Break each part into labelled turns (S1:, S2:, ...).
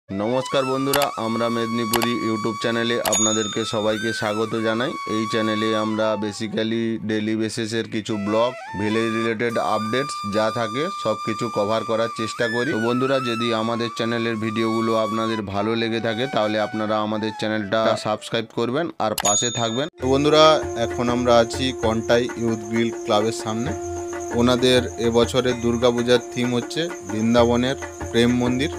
S1: নমস্কার বন্ধুরা, আমরা মেদিনীপুরি ইউটিউব চ্যানেলে আপনাদেরকে সবাইকে স্বাগত জানাই। এই চ্যানেলে আমরা বেসিক্যালি ডেলি বেসিসের কিছু ব্লগ, ভিলেজ রিলেটেড আপডেটস যা থাকে সব কিছু কভার করার চেষ্টা করি। তো বন্ধুরা, যদি আমাদের চ্যানেলের ভিডিওগুলো আপনাদের ভালো লেগে থাকে তাহলে আপনারা আমাদের চ্যানেলটা সাবস্ক্রাইব করবেন আর পাশে থাকবেন। তো বন্ধুরা, এখন আমরা আছি কন্টাই ইউথ গ্রিল ক্লাবের সামনে। ওনাদের এবছরের দুর্গাপূজার থিম হচ্ছে বৃন্দাবনের প্রেম মন্দির।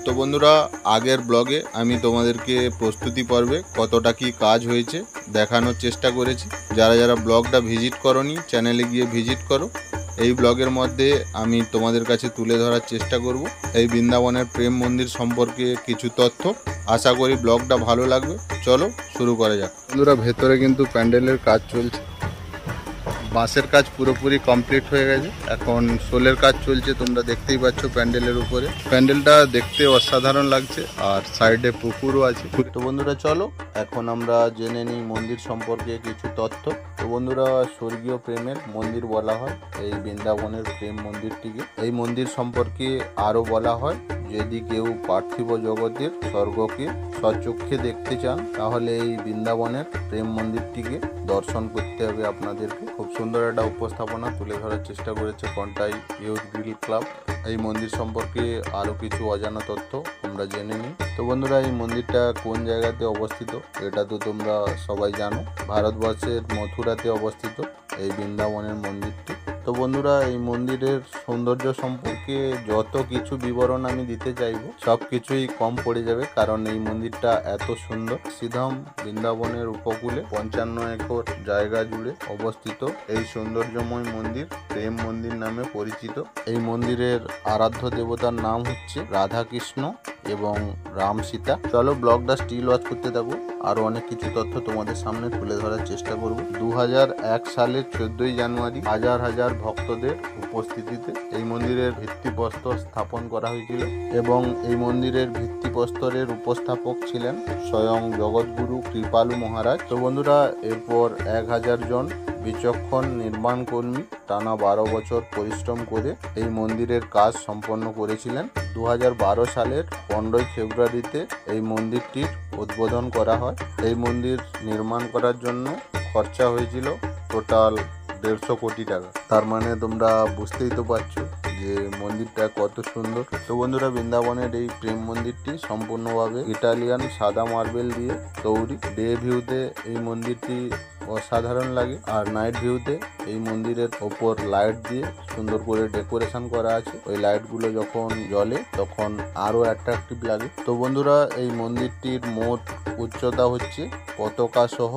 S1: তো বন্ধুরা, আগের ব্লগে আমি তোমাদেরকে প্রস্তুতি পর্বে কতটা কি কাজ হয়েছে দেখানোর চেষ্টা করেছি। যারা যারা ব্লগটা ভিজিট করোনি, চ্যানেলে গিয়ে ভিজিট করো। এই ব্লগের মধ্যে আমি তোমাদের কাছে তুলে ধরার চেষ্টা করব এই বৃন্দাবনের প্রেম মন্দির সম্পর্কে কিছু তথ্য। আশা করি ব্লগটা ভালো লাগবে। চলো শুরু করা যাক। বন্ধুরা, ভেতরে কিন্তু প্যান্ডেলের কাজ চলছে। বাঁশের কাজ পুরোপুরি কমপ্লিট হয়ে গেছে, এখন শোলের কাজ চলছে। তোমরা দেখতেই পাচ্ছ প্যান্ডেলের উপরে। প্যান্ডেলটা দেখতে অসাধারণ লাগছে আর সাইডে পুকুরও আছে। তো বন্ধুরা, চলো এখন আমরা জেনে নিই মন্দির সম্পর্কে কিছু তথ্য। তো বন্ধুরা, স্বর্গীয় প্রেমের মন্দির বলা হয় এই বৃন্দাবনের প্রেম মন্দিরটিকে। এই মন্দির সম্পর্কে আরও বলা হয়, যদি কেউ পার্থিব জগতের স্বর্গকে স্বচক্ষে দেখতে চান তাহলে এই বৃন্দাবনের প্রেম মন্দিরটিকে দর্শন করতে হবে আপনাদেরকে। খুব সুন্দর একটা উপস্থাপনা তুলে ধরার চেষ্টা করেছে কন্টাই ইউথ গ্রিল ক্লাব। এই মন্দির সম্পর্কে আরও কিছু অজানা তথ্য আমরা জেনে নিই। তো বন্ধুরা, এই মন্দিরটা কোন জায়গাতে অবস্থিত এটা তো তোমরা সবাই জানো। ভারতবর্ষের মথুরাতে অবস্থিত এই বৃন্দাবনের মন্দিরটি। তো বন্ধুরা, এই মন্দিরের সৌন্দর্য সম্পর্কে যত কিছু বিবরণ আমি দিতে চাইবো সব কিছুই কম পড়ে যাবে, কারণ এই মন্দিরটা এত সুন্দর। সিধাম বৃন্দাবনের উপকূলে 55 একর জায়গা জুড়ে অবস্থিত এই সৌন্দর্যময় মন্দির প্রেম মন্দির নামে পরিচিত। এই মন্দিরের আরাধ্য দেবতার নাম হচ্ছে রাধাকৃষ্ণ এবং রাম সীতা। চলো ব্লগটা স্টিল ওয়াচ করতে থাকো, আরো অনেক কিছু তথ্য তোমাদের সামনে তুলে ধরার চেষ্টা করব। 2001 সালের 14ই জানুয়ারি হাজার হাজার ভক্তদের উপস্থিতিতে এই মন্দিরের ভিত্তিপ্রস্তর স্থাপন করা হয়েছিল এবং এই মন্দিরের ভিত্তিপ্রস্তরের উপস্থাপক ছিলেন স্বয়ং জগৎগুরু কৃপালু মহারাজ। তো বন্ধুরা, এরপর 1000 জন বিচক্ষণ নির্মাণ কর্মী টানা 12 বছর পরিশ্রম করে এই মন্দিরের কাজ সম্পন্ন করেছিলেন। 2012 সালের 15ই ফেব্রুয়ারিতে এই মন্দিরটির উদ্বোধন করা হয়। এই মন্দির নির্মাণ করার জন্য খরচা হয়েছিল টোটাল 150 কোটি টাকা। তার মানে তোমরা বুঝতেই তো পারছো যে মন্দিরটা কত সুন্দর। তো বন্ধুরা, বৃন্দাবনের এই প্রেম মন্দিরটি সম্পূর্ণভাবে ইটালিয়ান সাদা মার্বেল দিয়ে তৈরি। ডে ভিউতে এই মন্দিরটি অসাধারণ লাগে, আর নাইট ভিউতে এই মন্দিরের ওপর লাইট দিয়ে সুন্দর করে ডেকোরেশন করা আছে। ওই লাইটগুলো যখন জ্বলে তখন আরো অ্যাট্রাকটিভ লাগে। তো বন্ধুরা, এই মন্দিরটির মোট উচ্চতা হচ্ছে পতাকা সহ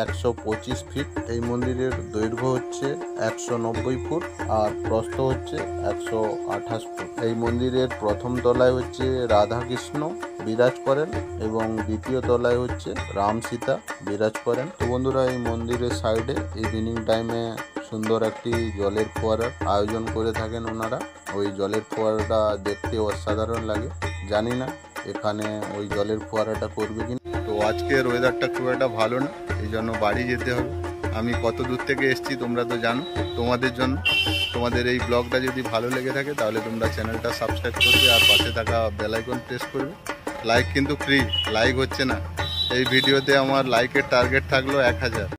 S1: 125 ফিট। এই মন্দিরের দৈর্ঘ্য হচ্ছে 190 ফুট আর প্রস্থ হচ্ছে 128 ফুট। এই মন্দিরের প্রথম তলায় হচ্ছে রাধাকৃষ্ণ বিরাজ করেন এবং দ্বিতীয় তলায় হচ্ছে রাম সীতা বিরাজ করেন। তো বন্ধুরা, এই মন্দিরের সাইডে ইভিনিং টাইমে সুন্দর একটি জলের ফোয়ারার আয়োজন করে থাকেন ওনারা। ওই জলের ফোয়ারাটা দেখতে অসাধারণ লাগে। জানি না এখানে ওই জলের ফোয়ারাটা করবে কিনা। তো আজকের ওয়েদারটা খুব একটা ভালো না, এই জন্য বাড়ি যেতে হবে। আমি কত দূর থেকে এসেছি তোমরা তো জানো। তোমাদের জন্য, তোমাদের এই ব্লগটা যদি ভালো লেগে থাকে তাহলে তোমরা চ্যানেলটা সাবস্ক্রাইব করবে আর পাশে থাকা বেল আইকন প্রেস করবে। লাইক কিন্তু ফ্রি, লাইক হচ্ছে না। এই ভিডিওতে আমার লাইকের টার্গেট থাকলো 1000।